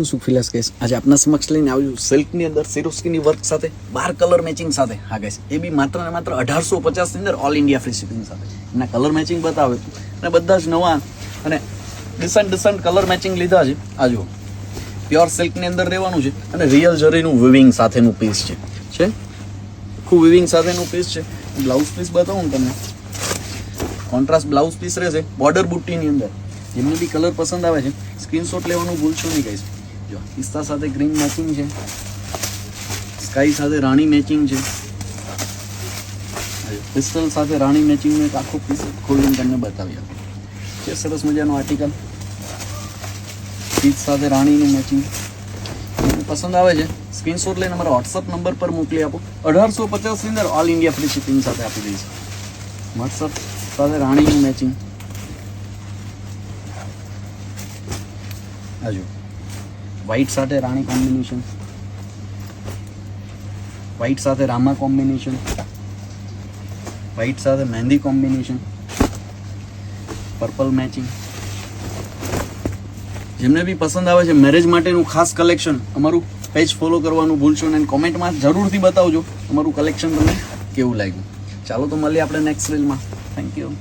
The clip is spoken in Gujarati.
સુફિલાસ ગાઈસ આજે આપના સમક્ષ લઈને આવ્યું સિલ્કની અંદર સિરોસ્કીની વર્ક સાથે 12 કલર મેચિંગ સાથે. હા ગાઈસ, એ બી માત્ર ને માત્ર 1850 ની અંદર ઓલ ઇન્ડિયા ફ્રી શિપિંગ સાથે. એના કલર મેચિંગ બતાવે અને બધા જ નવા અને ડિસન્ટ કલર મેચિંગ લીધા છે. આ જુઓ, પ્યોર સિલ્કની અંદર રહેવાનું છે અને રિયલ જરીનું વિવિંગ સાથેનું પીસ છે આખું વિવિંગ સાથેનું પીસ છે. બ્લાઉઝ પીસ બતાવું તમને, કોન્ટ્રાસ્ટ બ્લાઉઝ પીસ રહેશે બોર્ડર બુટ્ટીની અંદર. જેમને બી કલર પસંદ આવે છે સ્ક્રીનશોટ લેવાનું ભૂલશો નહીં ગાઈસ. જો પિસ્તા સાથે ગ્રીન મેચિંગ છે, સ્કાય સાથે રાણી મેચિંગ છે, પિસ્ટલ સાથે રાણી મેચિંગનો એક આખો પીસ ખોલીને તમને બતાવી આપું. છે સરસ મજાનો આર્ટિકલ, પીસ સાથે રાણીનું મેચિંગ. પસંદ આવે છે સ્ક્રીનશોટ લઈને અમારા વોટ્સઅપ નંબર પર મોકલી આપો. 1850 ની અંદર ઓલ ઇન્ડિયા ફ્રી શિપિંગ સાથે આપી દઈશ. વોટ્સઅપ સાથે રાણીનું મેચિંગ. હજુ વ્હાઈટ સાથે રાણી કોમ્બિનેશન, વ્હાઈટ સાથે રામા કોમ્બિનેશન, વ્હાઈટ સાથે મહેંદી કોમ્બિનેશન, પર્પલ મેચિંગ. જેમને બી પસંદ આવે છે મેરેજ માટેનું ખાસ કલેક્શન, અમારું પેજ ફોલો કરવાનું ભૂલશો નહીં. કોમેન્ટમાં જરૂરથી બતાવજો અમારું કલેક્શન તમને કેવું લાગ્યું. ચાલો તો મળીએ આપણે નેક્સ્ટ રીલમાં. Thank you.